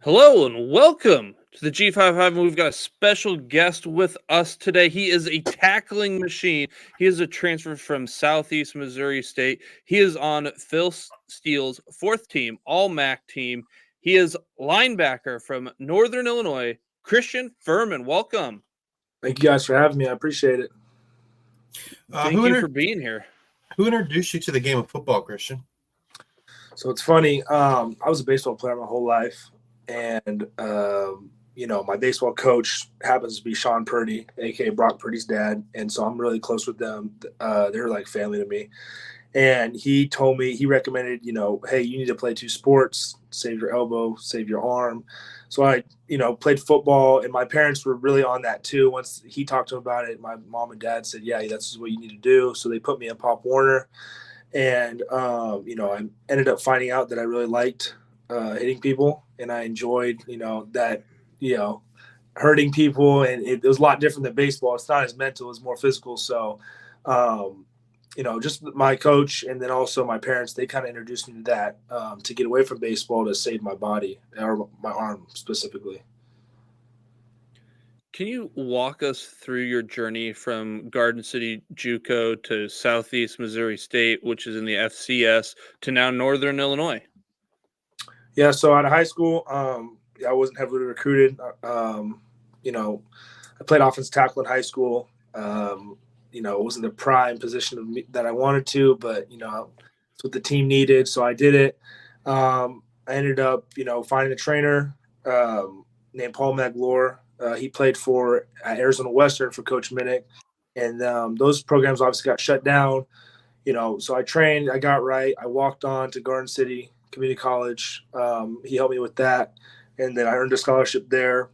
Hello and welcome to the G55. We've got a special guest with us today. He is a tackling machine. He is a transfer from Southeast Missouri State. He is on Phil Steele's fourth team, all MAC team. He is linebacker from Northern Illinois, Christian Fuhrman. Welcome. Thank you guys for having me. I appreciate it. Thank you for being here. Who introduced you to the game of football, Christian? So it's funny. I was a baseball player my whole life. And, my baseball coach happens to be Sean Purdy, a.k.a. Brock Purdy's dad. And so I'm really close with them. They're like family to me. And he told me, he recommended, hey, you need to play two sports, save your elbow, save your arm. So I, played football, and my parents were really on that too. Once he talked to them about it, my mom and dad said, yeah, that's what you need to do. So they put me in Pop Warner. And, I ended up finding out that I really liked hitting people, and I enjoyed, that, hurting people. And it was a lot different than baseball. It's not as mental, it's more physical. So, just my coach and then also my parents, they kind of introduced me to that to get away from baseball to save my body or my arm specifically. Can you walk us through your journey from Garden City JUCO to Southeast Missouri State, which is in the FCS, to now Northern Illinois? Yeah, so out of high school, I wasn't heavily recruited. I played offensive tackle in high school. It wasn't the prime position of me that I wanted to, but, it's what the team needed, so I did it. I ended up, finding a trainer named Paul Magloire. He played for Arizona Western for Coach Minnick, and those programs obviously got shut down. So I trained, I got right. I walked on to Garden City Community College. He helped me with that, and then I earned a scholarship there.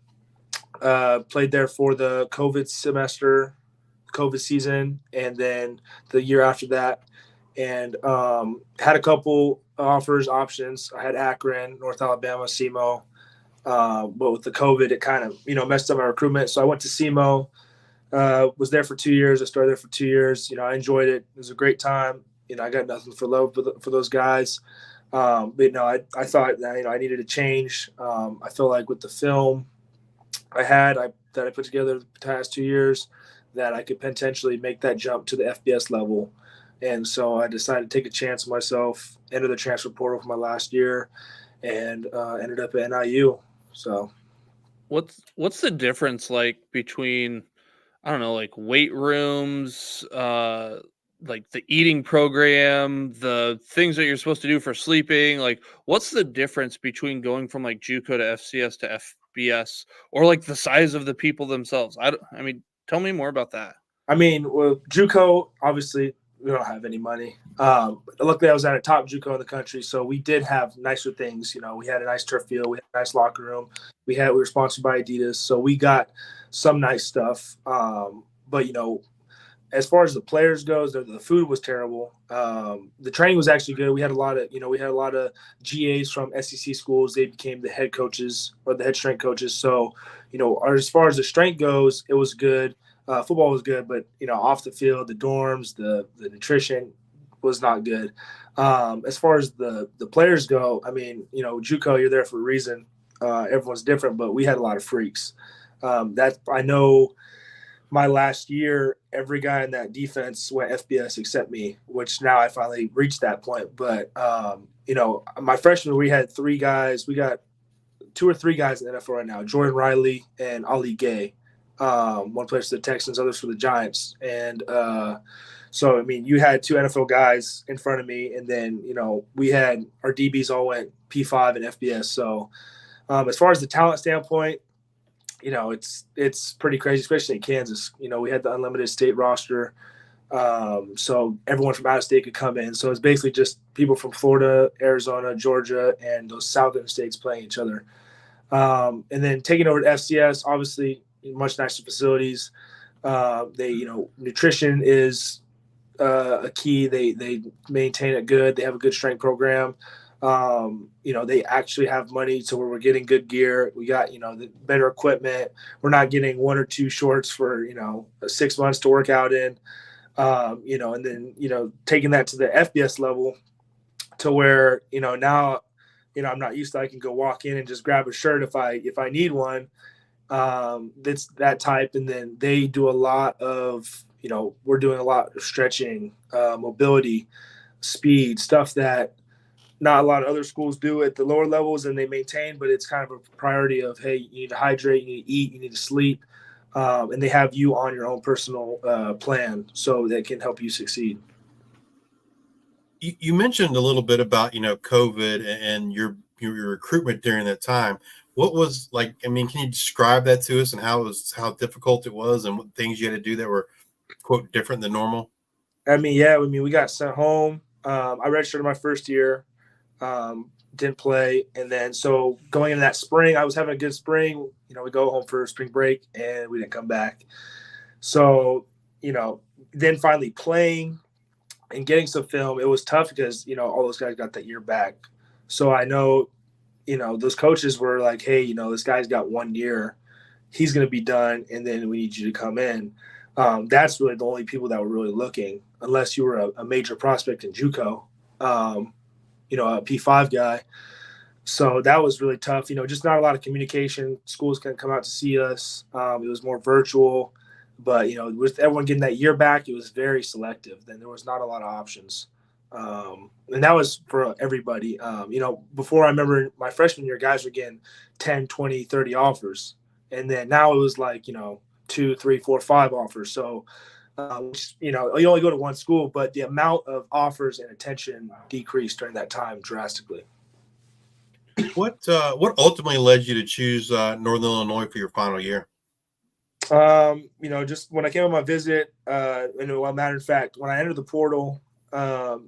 Played there for the COVID season, and then the year after that, and had a couple options. I had Akron, North Alabama, SEMO. But with the COVID, it kind of, messed up my recruitment. So I went to SEMO, was there for 2 years. I started there for 2 years. I enjoyed it. It was a great time. I got nothing for love for those guys. But I thought that, I needed to change. I feel like with the film that I put together the past 2 years, that I could potentially make that jump to the FBS level. And so I decided to take a chance on myself, enter the transfer portal for my last year, and ended up at NIU. So what's the difference like between, I don't know, like weight rooms, like the eating program, the things that you're supposed to do for sleeping? Like, what's the difference between going from like JUCO to FCS to FBS, or like the size of the people themselves? I mean, tell me more about that. I mean, well, JUCO, obviously, we don't have any money. Luckily, I was at a top JUCO in the country, so we did have nicer things. We had a nice turf field, we had a nice locker room. We were sponsored by Adidas, so we got some nice stuff. But as far as the players goes, the food was terrible. The training was actually good. We had a lot of GAs from SEC schools. They became the head coaches or the head strength coaches. So, as far as the strength goes, it was good. Football was good, but off the field, the dorms, the nutrition was not good. As far as the players go, I mean, JUCO, you're there for a reason. Everyone's different, but we had a lot of freaks. I know. My last year, every guy in that defense went FBS except me, which now I finally reached that point. But my freshman, we had 3 guys. We got 2 or 3 guys in the NFL right now: Jordan Riley and Ali Gay. One plays for the Texans, others for the Giants. And so, I mean, you had 2 NFL guys in front of me, and then, we had our DBs all went P5 and FBS. So as far as the talent standpoint, it's pretty crazy, especially in Kansas. We had the unlimited state roster. So everyone from out of state could come in. So it's basically just people from Florida, Arizona, Georgia, and those southern states playing each other. And then taking over to FCS, obviously, much nicer facilities. Nutrition is a key. They maintain it good. They have a good strength program. They actually have money to where we're getting good gear. We got, the better equipment. We're not getting 1 or 2 shorts for, 6 months to work out in, and then, taking that to the FBS level to where, now, I'm not used to. I can go walk in and just grab a shirt if I need one. That's that type. And then they do a lot of, we're doing a lot of stretching, mobility, speed, stuff that not a lot of other schools do at the lower levels, and they maintain, but it's kind of a priority of, hey, you need to hydrate, you need to eat, you need to sleep. And they have you on your own personal plan so that can help you succeed. You mentioned a little bit about, COVID and your recruitment during that time. What was like, I mean, can you describe that to us and how difficult it was and what things you had to do that were, quote, different than normal? We got sent home. I redshirted my first year, didn't play. And then so going into that spring, I was having a good spring. We go home for spring break and we didn't come back. So, then finally playing and getting some film, it was tough because, all those guys got that year back. So I know, those coaches were like, hey, this guy's got 1 year. He's going to be done, and then we need you to come in. That's really the only people that were really looking, unless you were a major prospect in JUCO, a P5 guy. So that was really tough. Just not a lot of communication. Schools couldn't come out to see us. It was more virtual. But, with everyone getting that year back, it was very selective. Then there was not a lot of options. And that was for everybody. Before, I remember my freshman year, guys were getting 10, 20, 30 offers. And then now it was like, 2, 3, 4, 5 offers. So, you only go to one school, but the amount of offers and attention decreased during that time drastically. What ultimately led you to choose Northern Illinois for your final year? Just when I came on my visit, and well, matter of fact, when I entered the portal,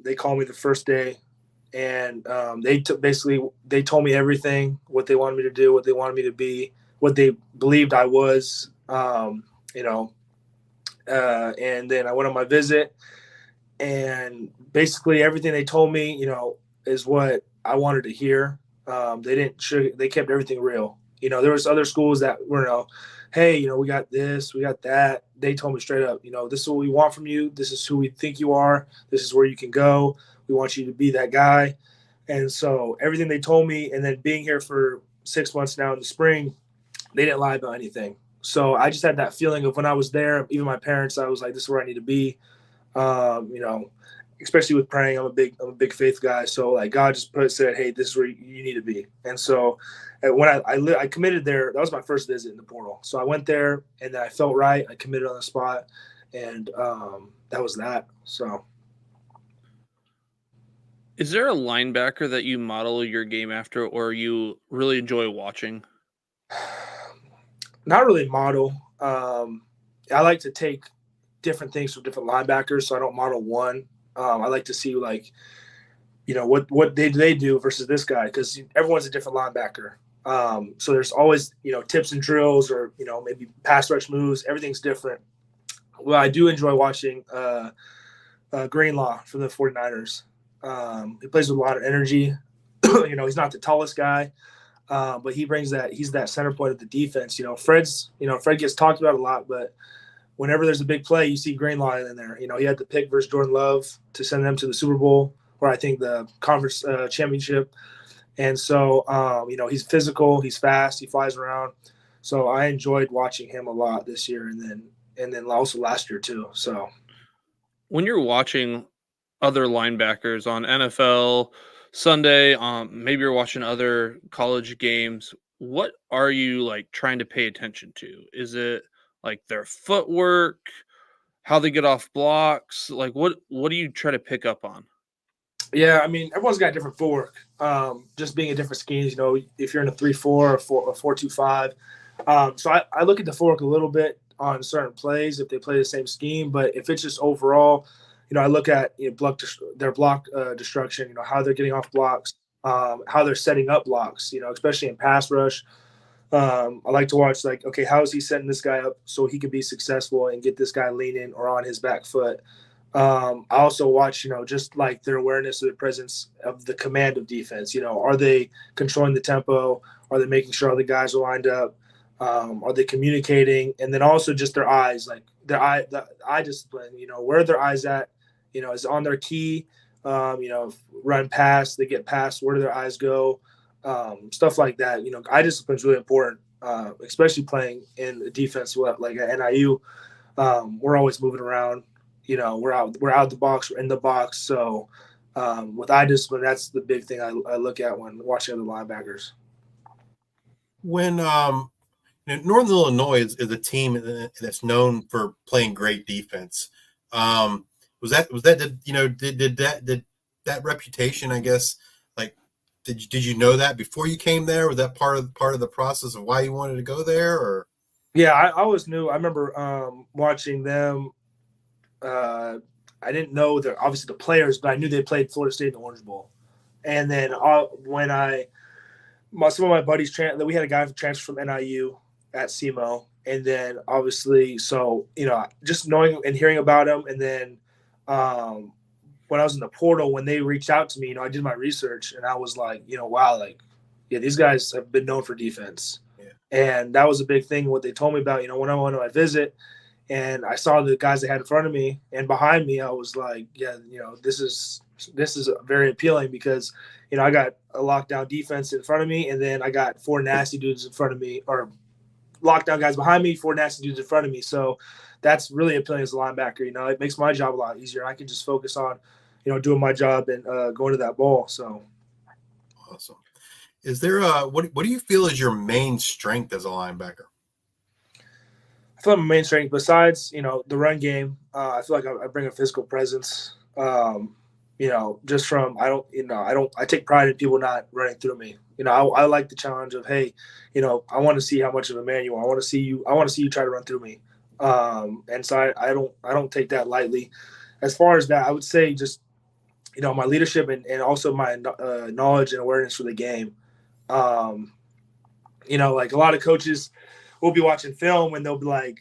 they called me the first day, and they told me everything, what they wanted me to do, what they wanted me to be, what they believed I was, and then I went on my visit, and basically everything they told me, is what I wanted to hear. They kept everything real. There was other schools that were, hey, we got this, we got that. They told me straight up, this is what we want from you. This is who we think you are. This is where you can go. We want you to be that guy. And so everything they told me, and then being here for 6 months now in the spring, they didn't lie about anything. So I just had that feeling of when I was there, even my parents, I was like, this is where I need to be. Especially with praying, I'm a big faith guy. So like God just said, hey, this is where you need to be. And so when I committed there, that was my first visit in the portal. So I went there, and then I felt right. I committed on the spot, and that was that. So, Is there a linebacker that you model your game after, or you really enjoy watching? not really model. I like to take different things from different linebackers, so I don't model one. I like to see what they do versus this guy, because everyone's a different linebacker. So there's always, tips and drills, or, maybe pass rush moves. Everything's different. Well, I do enjoy watching Greenlaw from the 49ers. He plays with a lot of energy. He's not the tallest guy, but he brings he's that center point of the defense. Fred gets talked about a lot, but whenever there's a big play, you see Greenlaw in there. He had the pick versus Jordan Love to send them to the Super Bowl, or I think the conference championship. And so, he's physical, he's fast, he flies around. So I enjoyed watching him a lot this year, and then also last year too. So When you're watching other linebackers on NFL Sunday, maybe you're watching other college games, what are you like trying to pay attention to? Is it like their footwork, how they get off blocks? Like what do you try to pick up on? yeah, everyone's got different footwork. Just being in different schemes, if you're in a 3-4 or 4-2-5. So I look at the footwork a little bit on certain plays if they play the same scheme, but if it's just overall, I look at their block destruction, how they're getting off blocks, how they're setting up blocks, especially in pass rush. I like to watch, like, okay, how is he setting this guy up so he can be successful and get this guy leaning or on his back foot. I also watch, just like their awareness of the presence of the command of defense. Are they controlling the tempo? Are they making sure all the guys are lined up? Are they communicating? And then also just their eyes, like the eye discipline. Where are their eyes at? Is it on their key? Run past, they get past. Where do their eyes go? stuff like that. Eye discipline is really important, especially playing in the defense. Like at NIU, we're always moving around. We're out the box, we're in the box. So with eye discipline, that's the big thing I look at when watching other linebackers. When Northern Illinois is a team that's known for playing great defense. Was that that reputation, I guess, like did you know that before you came there? Was that part of the process of why you wanted to go there? Or yeah, I always knew. I remember watching them. I didn't know obviously the players, but I knew they played Florida State in the Orange Bowl. And then when some of my buddies we had a guy transfer from NIU at SEMO, and then obviously, so just knowing and hearing about him, and then when I was in the portal, when they reached out to me, I did my research, and I was like, wow, like, yeah, these guys have been known for defense, and that was a big thing. What they told me about, when I went on my visit, and I saw the guys they had in front of me and behind me, I was like, yeah, this is very appealing because, I got a lockdown defense in front of me, and then I got 4 nasty dudes in front of me, or lockdown guys behind me, 4 nasty dudes in front of me. So that's really appealing as a linebacker. It makes my job a lot easier. I can just focus on, doing my job and going to that ball. So awesome. Is there what do you feel is your main strength as a linebacker? I feel like my main strength, besides the run game, I feel like I bring a physical presence. Just from I take pride in people not running through me. I like the challenge of, hey, I want to see how much of a man you are. I want to see you try to run through me. And so I don't take that lightly. As far as that, I would say just my leadership and also my knowledge and awareness for the game. Like a lot of coaches will be watching film and they'll be like,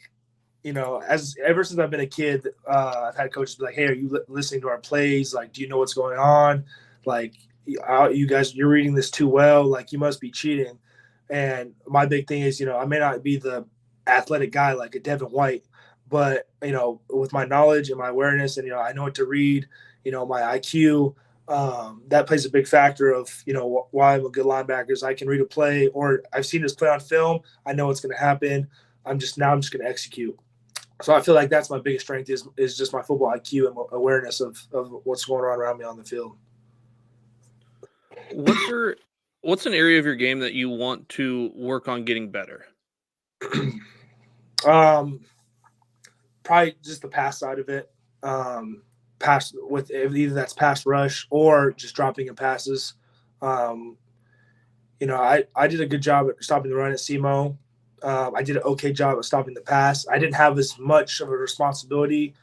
ever since I've been a kid, I've had coaches be like, hey, are you listening to our plays? Like, do you know what's going on? Like, you guys, you're reading this too well. Like, you must be cheating. And my big thing is, I may not be the athletic guy like a Devin White, but, with my knowledge and my awareness and, I know what to read, my IQ, that plays a big factor of, why I'm a good linebacker is I can read a play, or I've seen this play on film. I know what's going to happen. I'm just going to execute. So I feel like that's my biggest strength is just my football IQ and awareness of what's going on around me on the field. What's an area of your game that you want to work on getting better? Probably just the pass side of it. Pass with either that's pass rush or just dropping in passes. I did a good job at stopping the run at SEMO. I did an okay job at stopping the pass. I didn't have as much of a responsibility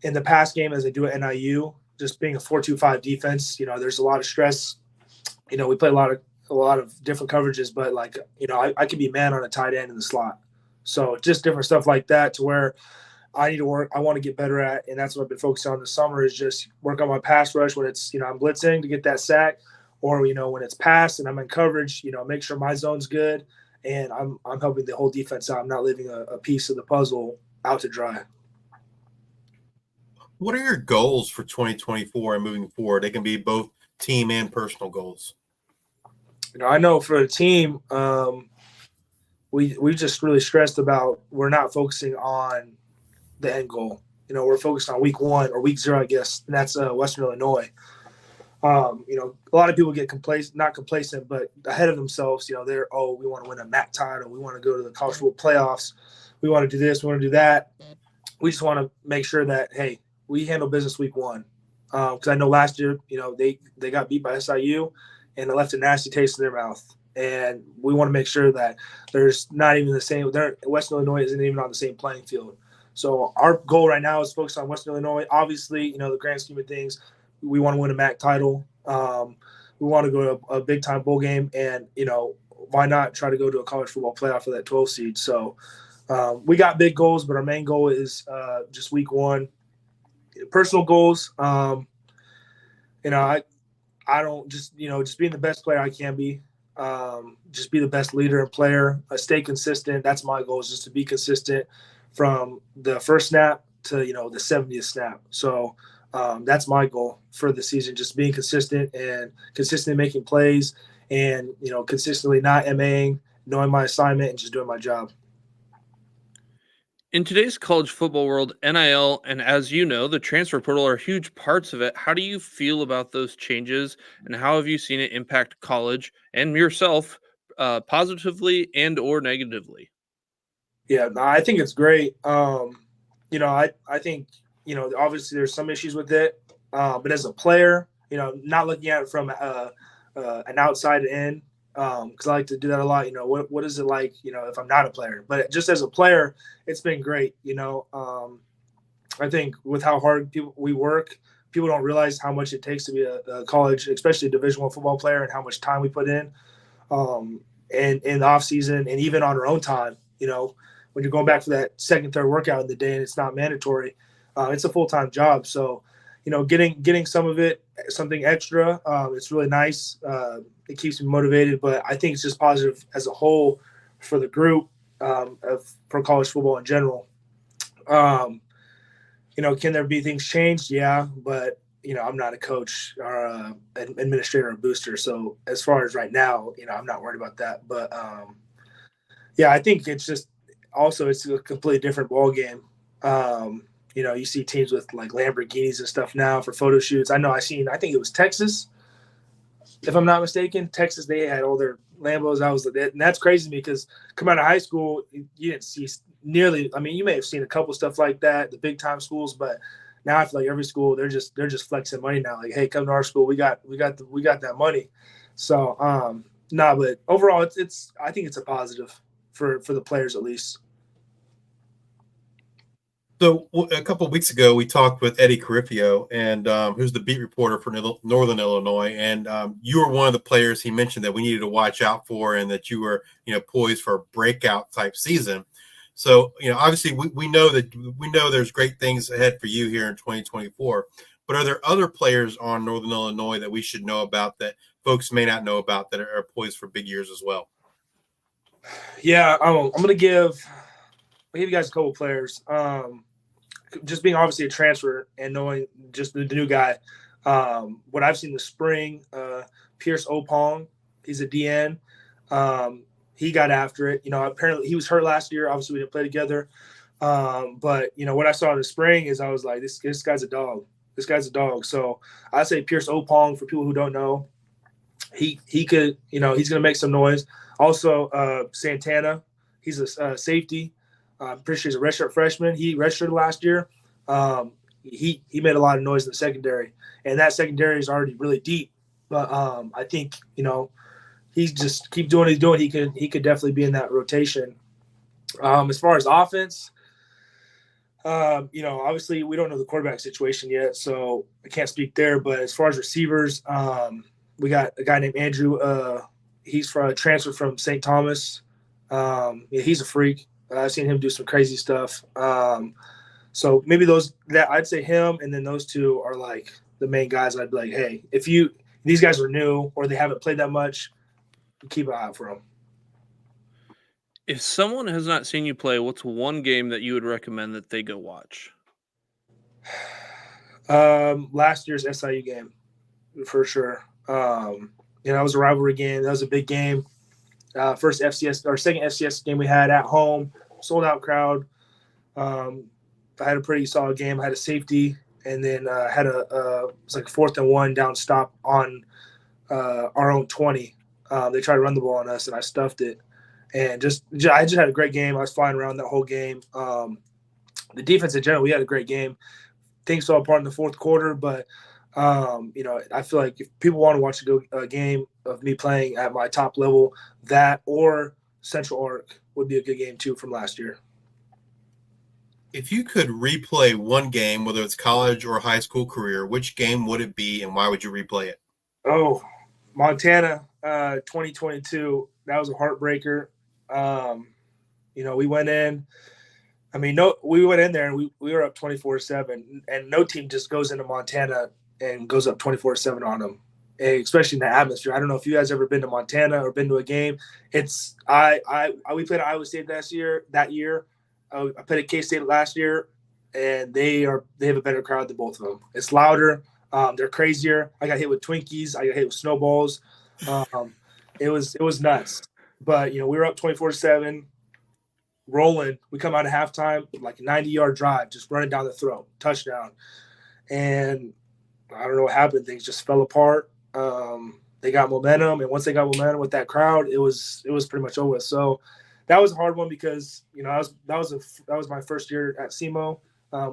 in the pass game as I do at NIU. Just being a 4-2-5 defense, there's a lot of stress. We play a lot of different coverages, but I could be man on a tight end in the slot. So just different stuff like that to where I need to work. I want to get better at, and that's what I've been focusing on this summer is just work on my pass rush when it's I'm blitzing to get that sack, or when it's pass and I'm in coverage, make sure my zone's good. And I'm helping the whole defense out. I'm not leaving a piece of the puzzle out to dry. What are your goals for 2024 and moving forward? They can be both team and personal goals. I know for the team, we just really stressed about we're not focusing on the end goal. We're focused on week 1 or week 0, I guess, and that's Western Illinois. A lot of people get not complacent, but ahead of themselves. We want to win a MAC title. We want to go to the college football playoffs. We want to do this. We want to do that. We just want to make sure that, hey, we handle business week 1. Because I know last year, they got beat by SIU, and it left a nasty taste in their mouth. And we want to make sure that there's not even the same. Western Illinois isn't even on the same playing field. So our goal right now is focus on Western Illinois. Obviously, the grand scheme of things, we want to win a MAC title. We want to go to a big-time bowl game, and, why not try to go to a college football playoff for that 12 seed? So we got big goals, but our main goal is just week 1. Personal goals, I don't just being the best player I can be, just be the best leader and player, stay consistent. That's my goal, is just to be consistent from the first snap to, the 70th snap. So that's my goal for the season, just being consistent and consistently making plays and, consistently not MAing, knowing my assignment, and just doing my job. In today's college football world, NIL and, as you know, the transfer portal are huge parts of it. How do you feel about those changes, and how have you seen it impact college and yourself, positively and or negatively? Yeah, no, I think it's great. I think, obviously there's some issues with it, but as a player, not looking at it from an outside in, because I like to do that a lot. What is it like, if I'm not a player? But just as a player, it's been great. I think with how hard we work, people don't realize how much it takes to be a college, especially a Division I football player, and how much time we put in, and in the off season, and even on our own time. When you're going back for that second, third workout in the day, and it's not mandatory, it's a full-time job. So, getting some of it, something extra, it's really nice. It keeps me motivated, but I think it's just positive as a whole for the group, for college football in general. Can there be things changed? Yeah, but I'm not a coach or an administrator or booster. So as far as right now, I'm not worried about that. But yeah, I think it's just also it's a completely different ball game. You see teams with like Lamborghinis and stuff now for photo shoots. I think it was Texas, if I'm not mistaken. Texas, they had all their Lambos. And that's crazy to me because coming out of high school, you didn't see nearly. I mean, you may have seen a couple stuff like that, the big time schools, but now I feel like every school they're just flexing money now. Like, hey, come to our school, we got that money. So, but overall, it's I think it's a positive for the players at least. So a couple of weeks ago, we talked with Eddie Carifio, and who's the beat reporter for Northern Illinois. And you were one of the players he mentioned that we needed to watch out for, and that you were, poised for a breakout type season. So, obviously we know there's great things ahead for you here in 2024. But are there other players on Northern Illinois that we should know about that folks may not know about that are poised for big years as well? Yeah, I'm gonna give you guys a couple players. Just being obviously a transfer and knowing just the new guy, what I've seen this spring, Pierce Opong, he's a DN. He got after it. Apparently he was hurt last year. Obviously we didn't play together. But what I saw in the spring is I was like, this guy's a dog. This guy's a dog. So I say Pierce Opong, for people who don't know, he could, he's going to make some noise. Also, Santana, he's a safety. I'm pretty sure he's a redshirt freshman. He redshirted last year. He made a lot of noise in the secondary, and that secondary is already really deep. But I think he's just keep doing what he's doing. He could definitely be in that rotation. As far as offense, obviously we don't know the quarterback situation yet, so I can't speak there. But as far as receivers, we got a guy named Andrew. He's from a transfer from St. Thomas. He's a freak. I've seen him do some crazy stuff. So maybe I'd say him, and then those two are like the main guys. I'd be like, hey, if these guys are new or they haven't played that much, keep an eye out for them. If someone has not seen you play, what's one game that you would recommend that they go watch? Last year's SIU game, for sure. It was a rivalry game. That was a big game. First FCS or second FCS game we had at home, sold out crowd. I had a pretty solid game. I had a safety, and then had it was like 4th and 1 down stop on our own 20. They tried to run the ball on us, and I stuffed it. And I just had a great game. I was flying around that whole game. The defense in general, we had a great game. Things fell apart in the fourth quarter, but I feel like if people want to watch a game of me playing at my top level, that or Central Arc would be a good game too from last year. If you could replay one game, whether it's college or high school career, which game would it be, and why would you replay it? Oh, Montana, 2022. That was a heartbreaker. We went in. We went in there and we were up 24-7, and no team just goes into Montana and goes up 24-7 on them, especially in the atmosphere. I don't know if you guys ever been to Montana or been to a game. We played at Iowa State that year. I played at K-State last year, and they have a better crowd than both of them. It's louder. They're crazier. I got hit with Twinkies. I got hit with snowballs. It was nuts. But we were up 24-7, rolling. We come out of halftime like a 90-yard drive, just running down the throat, touchdown. And I don't know what happened. Things just fell apart. They got momentum, and once they got momentum with that crowd, it was pretty much over. So that was a hard one because that was my first year at SEMO.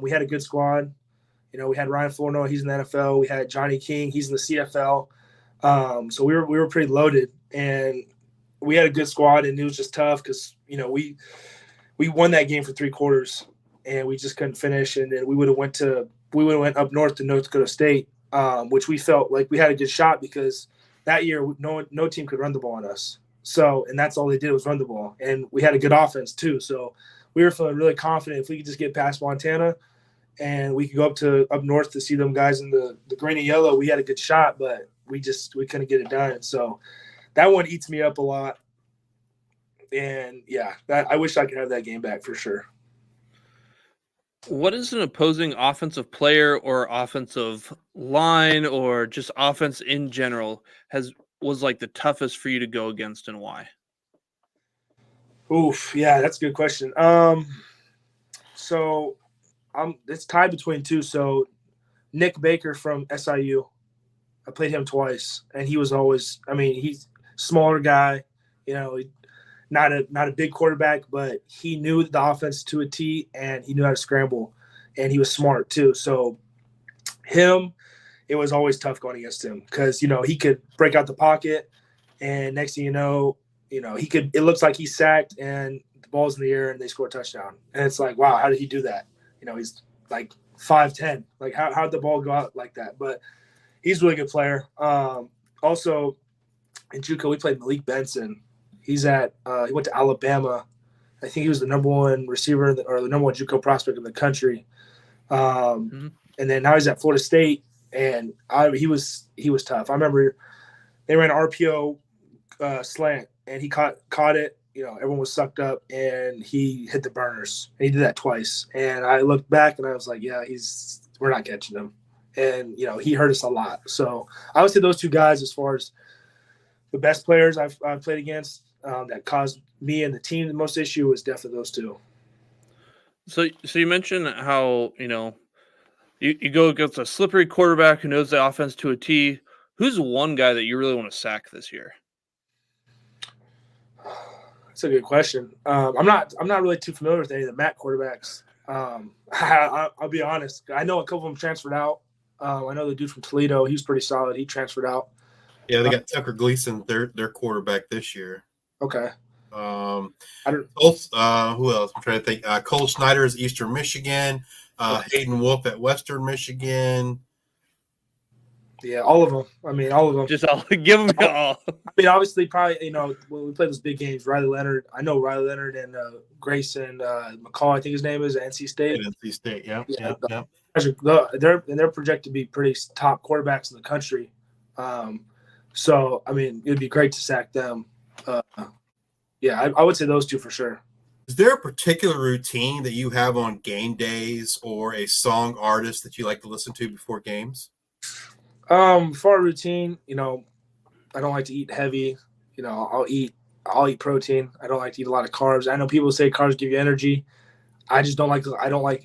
We had a good squad. We had Ryan Florno, he's in the NFL. We had Johnny King, he's in the CFL. So we were pretty loaded, and we had a good squad, and it was just tough because we won that game for 3 quarters, and we just couldn't finish. And then we would have went up north to North Dakota State, which we felt like we had a good shot because that year no team could run the ball on us. So, and that's all they did was run the ball, and we had a good offense too. So we were feeling really confident if we could just get past Montana and we could go up north to see them guys in the green and yellow. We had a good shot, but we couldn't get it done. So that one eats me up a lot. And yeah, I wish I could have that game back for sure. What is an opposing offensive player or offensive line or just offense in general was like the toughest for you to go against, and why? Oof, yeah, that's a good question. So it's tied between 2. So Nick Baker from SIU, I played him twice, and he was always, he's a smaller guy, not a big quarterback, but he knew the offense to a T, and he knew how to scramble, and he was smart too. So it was always tough going against him because he could break out the pocket, and next thing it looks like he's sacked and the ball's in the air and they score a touchdown, and it's like, wow, how did he do that? He's like 5'10", like how'd the ball go out like that? But he's a really good player. Also in JUCO we played Malik Benson. He went to Alabama. I think he was the number 1 receiver or the number 1 JUCO prospect in the country. And then now he's at Florida State, and he was tough. I remember they ran an RPO slant, and he caught it. Everyone was sucked up, and he hit the burners. And he did that twice. And I looked back, and I was like, yeah, we're not catching him. And he hurt us a lot. So I would say those 2 guys, as far as the best players I've played against, that caused me and the team the most issue, was definitely those 2. So you mentioned how you go against a slippery quarterback who knows the offense to a T. Who's one guy that you really want to sack this year? That's a good question. I'm not really too familiar with any of the MAC quarterbacks. I'll be honest. I know a couple of them transferred out. I know the dude from Toledo. He was pretty solid. He transferred out. Yeah, they got Tucker Gleason, their quarterback this year. Okay. Who else? I'm trying to think. Cole Snyder is Eastern Michigan. Hayden Wolf at Western Michigan. Yeah, all of them. All of them. Just give them all. Obviously, probably, when we play those big games, Riley Leonard. I know Riley Leonard and Grayson McCall, I think his name is, at NC State. NC State, yeah. They're projected to be pretty top quarterbacks in the country. So, it'd be great to sack them. I would say those 2 for sure. Is there a particular routine that you have on game days or a song artist that you like to listen to before games? For a routine, I don't like to eat heavy. I'll eat protein. I don't like to eat a lot of carbs. I know people say carbs give you energy. I just don't like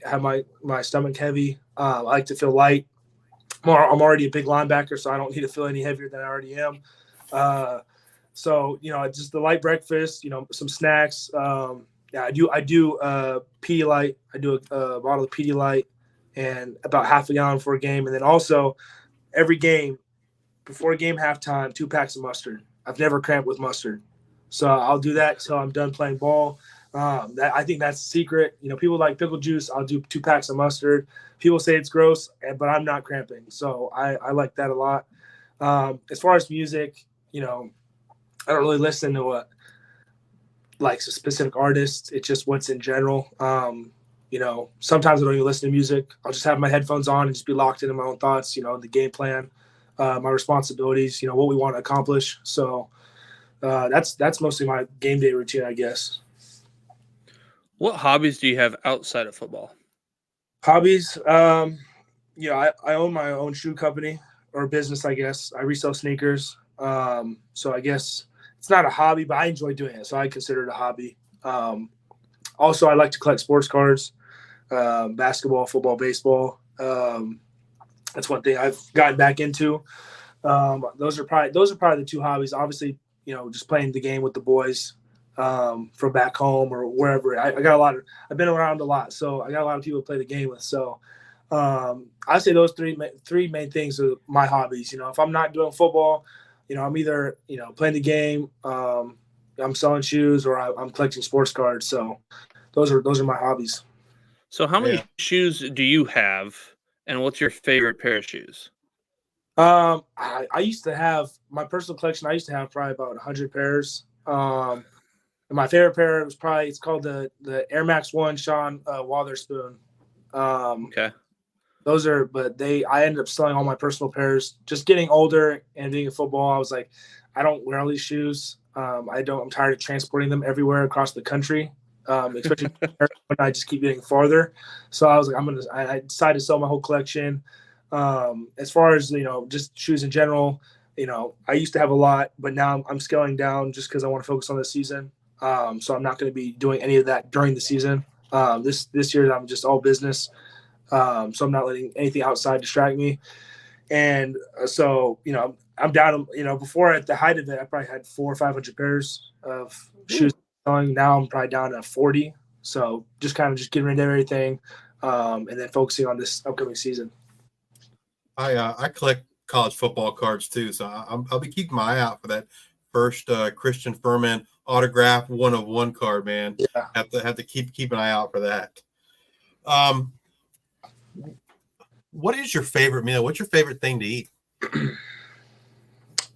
have my stomach heavy. I like to feel light. I'm already a big linebacker, so I don't need to feel any heavier than I already am. So just the light breakfast, some snacks. I do Pedialyte. I do a bottle of Pedialyte and about half a gallon for a game, and then also every game before a game halftime, 2 packs of mustard. I've never cramped with mustard, so I'll do that till I'm done playing ball. I think that's the secret. People like pickle juice. I'll do 2 packs of mustard. People say it's gross, but I'm not cramping, so I like that a lot. As far as music, I don't really listen to a specific artist. It's just what's in general. Sometimes I don't even listen to music. I'll just have my headphones on and just be locked into my own thoughts, the game plan, my responsibilities, what we want to accomplish. So that's mostly my game day routine, I guess. What hobbies do you have outside of football? Hobbies? I own my own shoe company or business, I guess. I resell sneakers. So I guess it's not a hobby, but I enjoy doing it, so I consider it a hobby. Also, I like to collect sports cards, basketball, football, baseball. That's one thing I've gotten back into. Those are probably the two hobbies. Obviously, just playing the game with the boys from back home or wherever. I got a lot of. I've been around a lot, so I got a lot of people to play the game with. So I say those three main things are my hobbies. If I'm not doing football, I'm either playing the game, I'm selling shoes, or I'm collecting sports cards. So those are my hobbies. So how many Yeah. shoes do you have, and what's your favorite pair of shoes? I used to have my personal collection. I used to have probably about 100 pairs. And my favorite pair was it's called the Air Max 1 Sean Wotherspoon. Okay. I ended up selling all my personal pairs. Just getting older and being in football, I was like, I don't wear all these shoes. I'm tired of transporting them everywhere across the country, especially when I just keep getting farther. So I was like, I decided to sell my whole collection. As far as just shoes in general, I used to have a lot, but now I'm scaling down just because I want to focus on the season. So I'm not going to be doing any of that during the season. This year I'm just all business. So I'm not letting anything outside distract me. And so, I'm down, before at the height of it, I probably had 400 or 500 pairs of shoes selling. Now I'm probably down to 40. So just kind of just getting rid of everything and then focusing on this upcoming season. I collect college football cards too, so I'll be keeping my eye out for that first Christian Fuhrman autograph 1/1 card, man. Yeah. Have to keep an eye out for that. What is your favorite meal? What's your favorite thing to eat?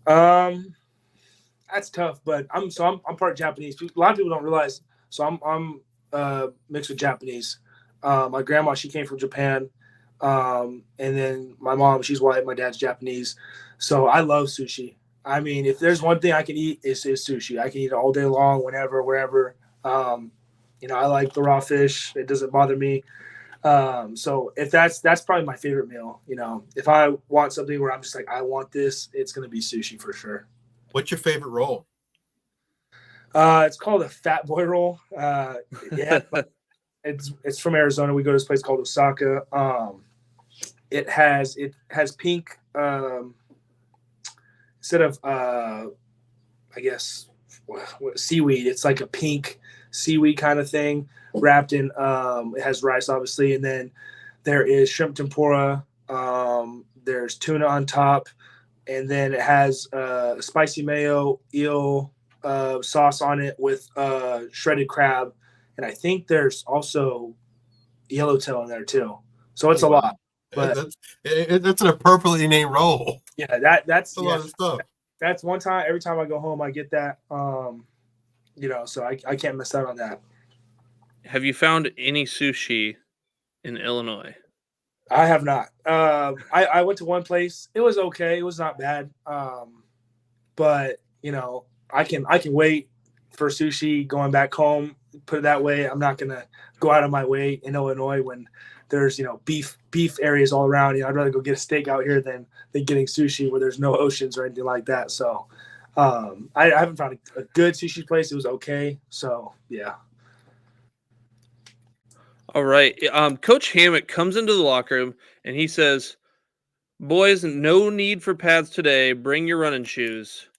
That's tough, but I'm part Japanese. A lot of people don't realize. So I'm mixed with Japanese. My grandma, she came from Japan. And then my mom, she's white. My dad's Japanese. So I love sushi. I mean, if there's one thing I can eat, it's sushi. I can eat it all day long, whenever, wherever. I like the raw fish. It doesn't bother me. So if that's probably my favorite meal. If I want something where I'm just like, I want this, it's going to be sushi for sure. What's your favorite roll? It's called a fat boy roll. Yeah. It's from Arizona. We go to this place called Osaka. It has pink instead of I guess seaweed. It's like a pink seaweed kind of thing wrapped in. It has rice, obviously, and then there is shrimp tempura. There's tuna on top, and then it has spicy mayo eel sauce on it with shredded crab. And I think there's also yellowtail in there too. So it's a lot. But that's an appropriately named roll. Yeah, that's a lot of stuff. That's one time. Every time I go home, I get that. So I can't miss out on that. Have you found any sushi in Illinois? I have not. I went to one place. It was okay. It was not bad. But I can wait for sushi going back home. Put it that way. I'm not gonna go out of my way in Illinois when there's beef areas all around. I'd rather go get a steak out here than getting sushi where there's no oceans or anything like that. So I haven't found a good sushi place. It was okay. So yeah. All right. Coach Hammock comes into the locker room and he says, "Boys, no need for pads today. Bring your running shoes."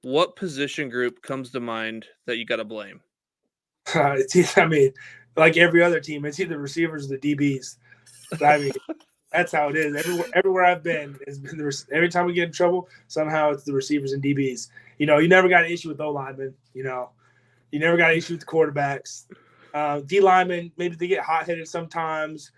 What position group comes to mind that you got to blame? Like every other team, it's either receivers or the DBs. That's how it is. Everywhere I've been, it's been every time we get in trouble, somehow it's the receivers and DBs. You never got an issue with O linemen. You never got an issue with the quarterbacks. D linemen, maybe they get hot-headed sometimes.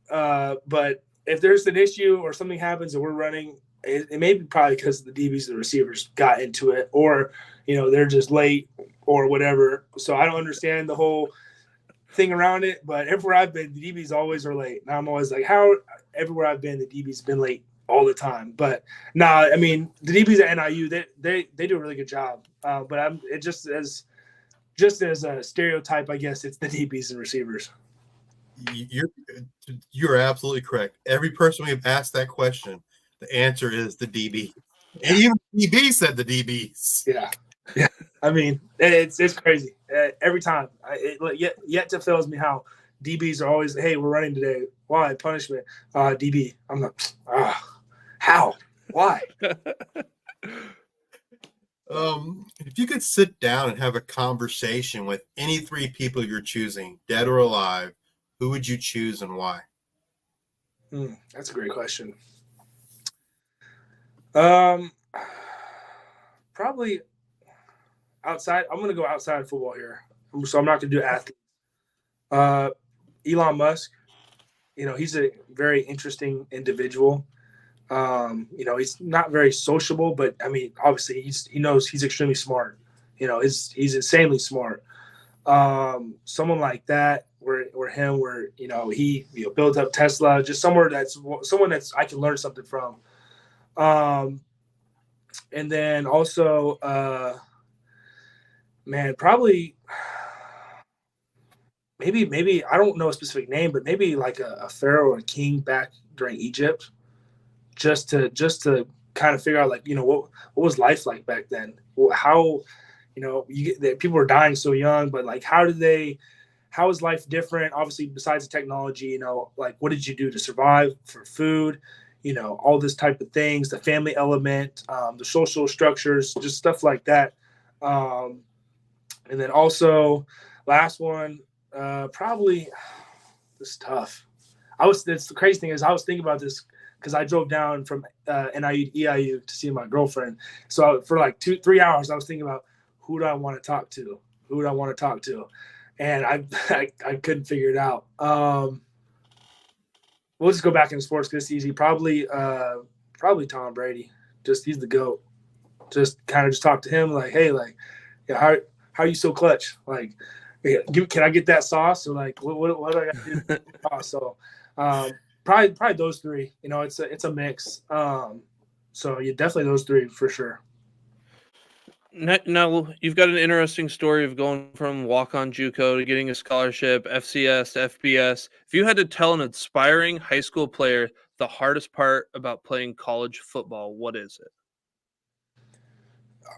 But if there's an issue or something happens and we're running, it may be probably because the DBs and the receivers got into it, or they're just late or whatever. So I don't understand the whole thing around it. But everywhere I've been, the DBs always are late, and I'm always like, how? Everywhere I've been, the DBs been late all the time. But the DBs at NIU, they do a really good job. But it just as a stereotype, I guess it's the DBs and receivers. You're absolutely correct. Every person we've asked that question, the answer is the DB. And even the DB said the DBs. Yeah. Yeah, I mean, it's crazy every time. Yet to fails me how DBs are always, hey, we're running today. Why punishment? DB. I'm like, how? Why? If you could sit down and have a conversation with any three people you're choosing, dead or alive, who would you choose and why? That's a great question. Probably outside. I'm going to go outside of football here, so I'm not going to do athletes. Elon Musk. He's a very interesting individual. He's not very sociable, but I mean, obviously, he knows he's extremely smart. He's insanely smart. Someone like that, where he built up Tesla, just someone that's I can learn something from. And then also, probably maybe I don't know a specific name, but maybe like a pharaoh or a king back during Egypt, just to kind of figure out what was life like back then? How people were dying so young, but like how is life different? Obviously, besides the technology, like what did you do to survive, for food, all this type of things, the family element, the social structures, just stuff like that. And then also, last one, probably this is tough. That's the crazy thing is I was thinking about this because I drove down from NIU to EIU to see my girlfriend. So for like 2-3 hours, I was thinking about who do I want to talk to? Who do I want to talk to? And I couldn't figure it out. We'll just go back in sports because it's easy. Probably Tom Brady. Just he's the GOAT. Just kind of just talk to him like, hey, like, how are you so clutch? Like, can I get that sauce? Or like, what do I got to do? So, probably those three. It's a mix. So yeah, definitely those three for sure. Now you've got an interesting story of going from walk-on JUCO to getting a scholarship, FCS to FBS. If you had to tell an aspiring high school player the hardest part about playing college football, what is it?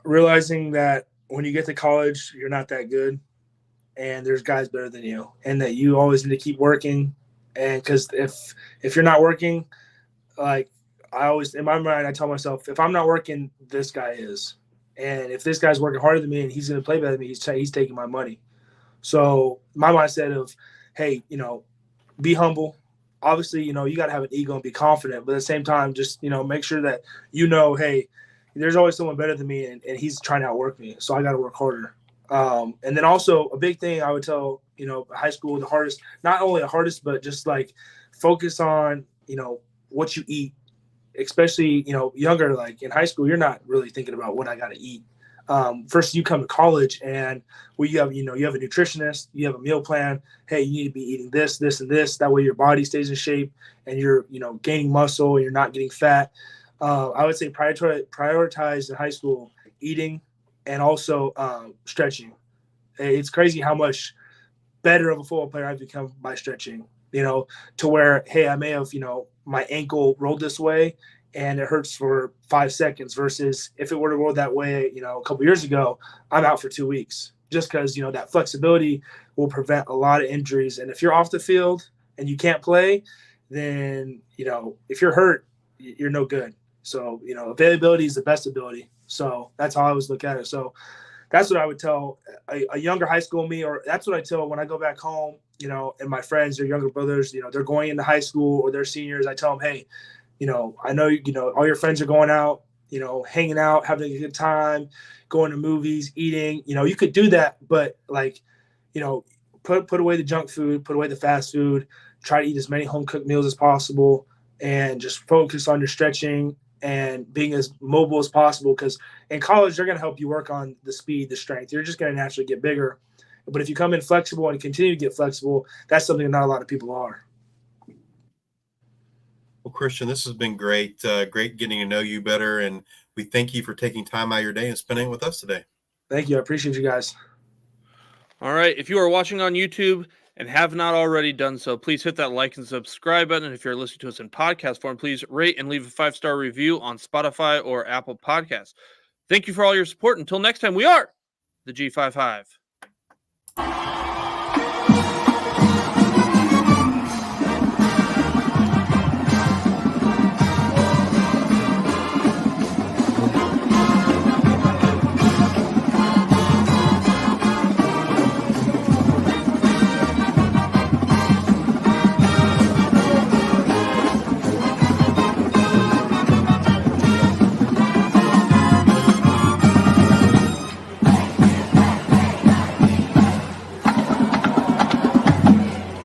Realizing that when you get to college, you're not that good, and there's guys better than you, and that you always need to keep working. And because if you're not working, like I always in my mind, I tell myself, if I'm not working, this guy is. And if this guy's working harder than me and he's going to play better than me, he's taking my money. So my mindset of, hey, be humble. Obviously, you got to have an ego and be confident, but at the same time, just, make sure that, hey, there's always someone better than me and he's trying to outwork me. So I got to work harder. And then also a big thing I would tell, high school, the hardest, not only the hardest, but just like focus on, what you eat. Especially, younger, like in high school, you're not really thinking about what I got to eat. First, you come to college and you have a nutritionist, you have a meal plan. Hey, you need to be eating this, this, and this. That way your body stays in shape and you're, gaining muscle and you're not getting fat. I would say prioritize in high school eating and also stretching. It's crazy how much better of a football player I've become by stretching, to where, hey, I may have, my ankle rolled this way and it hurts for 5 seconds versus if it were to roll that way, a couple years ago, I'm out for 2 weeks just because, that flexibility will prevent a lot of injuries. And if you're off the field and you can't play, then, if you're hurt, you're no good. So, availability is the best ability. So that's how I always look at it. So that's what I would tell a younger high school me, or that's what I tell when I go back home, and my friends, their younger brothers, they're going into high school or they're seniors. I tell them, hey, I know, all your friends are going out, hanging out, having a good time, going to movies, eating, you could do that, but like, put away the junk food, put away the fast food, try to eat as many home cooked meals as possible and just focus on your stretching and being as mobile as possible. Because in college, they're going to help you work on the speed, the strength. You're just going to naturally get bigger. But if you come in flexible and continue to get flexible, that's something that not a lot of people are. Well, Christian, this has been great. Great getting to know you better. And we thank you for taking time out of your day and spending it with us today. Thank you. I appreciate you guys. All right. If you are watching on YouTube and have not already done so, please hit that like and subscribe button. And if you're listening to us in podcast form, please rate and leave a 5-star review on Spotify or Apple Podcasts. Thank you for all your support. Until next time, we are the G5 Hive.